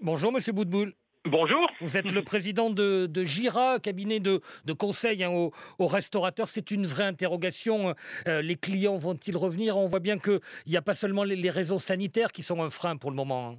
Bonjour Monsieur Boutboul. Bonjour. Vous êtes le président de Gira, cabinet de conseil aux restaurateurs. C'est une vraie interrogation. Les clients vont-ils revenir? On voit bien qu'il n'y a pas seulement les raisons sanitaires qui sont un frein pour le moment, hein.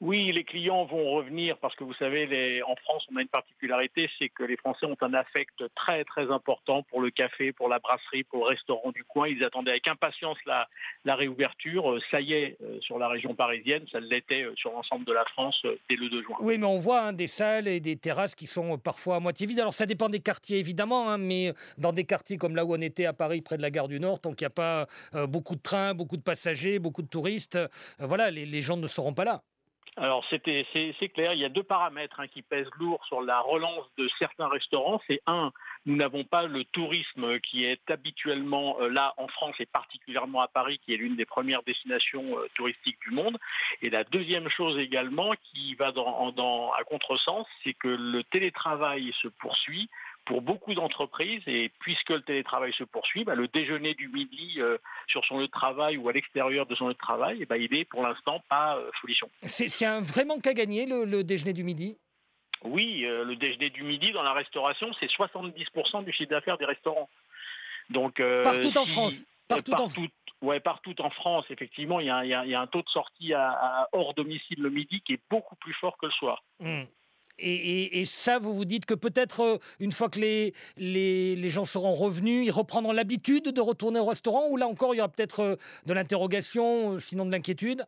Oui, les clients vont revenir parce que vous savez, en France, on a une particularité, c'est que les Français ont un affect très très important pour le café, pour la brasserie, pour le restaurant du coin. Ils attendaient avec impatience la réouverture. Ça y est, sur la région parisienne, ça l'était sur l'ensemble de la France dès le 2 juin. Oui, mais on voit, hein, des salles et des terrasses qui sont parfois à moitié vides. Alors ça dépend des quartiers évidemment, hein, mais dans des quartiers comme là où on était à Paris, près de la gare du Nord, tant qu'il n'y a pas beaucoup de trains, beaucoup de passagers, beaucoup de touristes, voilà, les gens ne seront pas là. Alors c'est clair, il y a deux paramètres qui pèsent lourd sur la relance de certains restaurants. C'est un, nous n'avons pas le tourisme qui est habituellement là en France et particulièrement à Paris, qui est l'une des premières destinations touristiques du monde. Et la deuxième chose également qui va à contresens, c'est que le télétravail se poursuit pour beaucoup d'entreprises, et puisque le télétravail se poursuit, le déjeuner du midi sur son lieu de travail ou à l'extérieur de son lieu de travail, il est pour l'instant pas folichon. C'est un vrai manque à gagner, le déjeuner du midi? Oui, le déjeuner du midi dans la restauration, c'est 70% du chiffre d'affaires des restaurants. Donc Partout en si France? Partout en partout, ouais, partout en France, effectivement, il y a un taux de sortie hors domicile le midi qui est beaucoup plus fort que le soir. Mmh. Et ça, vous vous dites que peut-être, une fois que les gens seront revenus, ils reprendront l'habitude de retourner au restaurant, ou là encore, il y aura peut-être, de l'interrogation, sinon de l'inquiétude?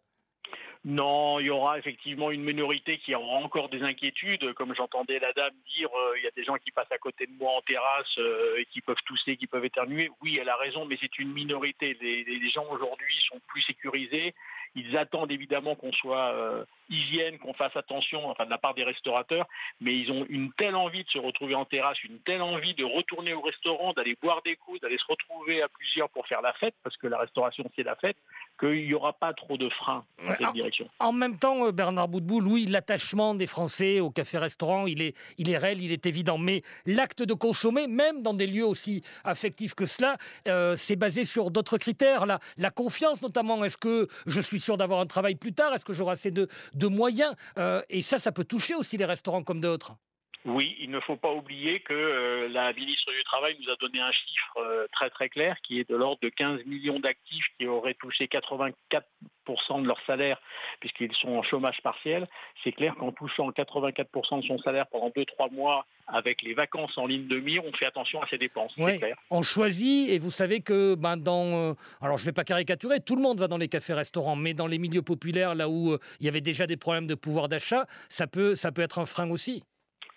Non, il y aura effectivement une minorité qui aura encore des inquiétudes. Comme j'entendais la dame dire, il y a des gens qui passent à côté de moi en terrasse et qui peuvent tousser, qui peuvent éternuer. Oui, elle a raison, mais c'est une minorité. Les gens aujourd'hui sont plus sécurisés. Ils attendent évidemment qu'on soit hygiène, qu'on fasse attention, enfin de la part des restaurateurs, mais ils ont une telle envie de se retrouver en terrasse, une telle envie de retourner au restaurant, d'aller boire des coups, d'aller se retrouver à plusieurs pour faire la fête, parce que la restauration c'est la fête, qu'il n'y aura pas trop de freins dans Ouais, cette direction. en même temps, Bernard Boutboul, oui, l'attachement des Français au café-restaurant, il est réel, il est évident. Mais l'acte de consommer, même dans des lieux aussi affectifs que cela, c'est basé sur d'autres critères. La confiance, notamment. Est-ce que je suis sûr d'avoir un travail plus tard? Est-ce que j'aurai assez de moyens? Et ça peut toucher aussi les restaurants comme d'autres. Oui, il ne faut pas oublier que la ministre du Travail nous a donné un chiffre très très clair qui est de l'ordre de 15 millions d'actifs qui auraient touché 84% de leur salaire puisqu'ils sont en chômage partiel. C'est clair qu'en touchant 84% de son salaire pendant 2 3 mois avec les vacances en ligne de mire, on fait attention à ses dépenses, c'est Oui, clair. on choisit, et vous savez que alors je ne vais pas caricaturer, tout le monde va dans les cafés-restaurants, mais dans les milieux populaires, là où il y avait déjà des problèmes de pouvoir d'achat, ça peut être un frein aussi.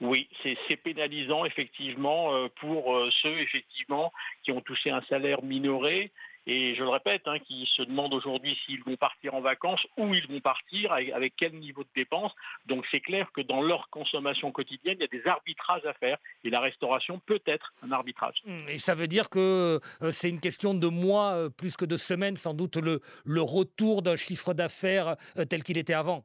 Oui, c'est pénalisant effectivement pour ceux effectivement qui ont touché un salaire minoré et je le répète, qui se demandent aujourd'hui s'ils vont partir en vacances, où ils vont partir, avec quel niveau de dépenses. Donc c'est clair que dans leur consommation quotidienne, il y a des arbitrages à faire et la restauration peut être un arbitrage. Et ça veut dire que c'est une question de mois, plus que de semaines, sans doute, le retour d'un chiffre d'affaires tel qu'il était avant.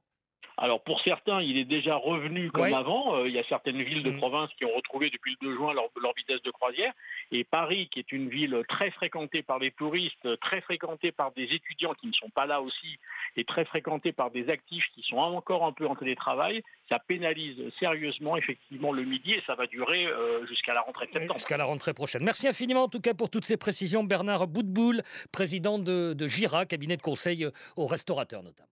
Alors pour certains, il est déjà revenu comme Oui. avant. Il y a certaines villes de province qui ont retrouvé depuis le 2 juin leur vitesse de croisière. Et Paris, qui est une ville très fréquentée par les touristes, très fréquentée par des étudiants qui ne sont pas là aussi, et très fréquentée par des actifs qui sont encore un peu en télétravail, ça pénalise sérieusement effectivement le midi et ça va durer jusqu'à la rentrée de septembre. Jusqu'à la rentrée prochaine. Merci infiniment, en tout cas, pour toutes ces précisions. Bernard Boutboul, président de Gira, cabinet de conseil aux restaurateurs notamment.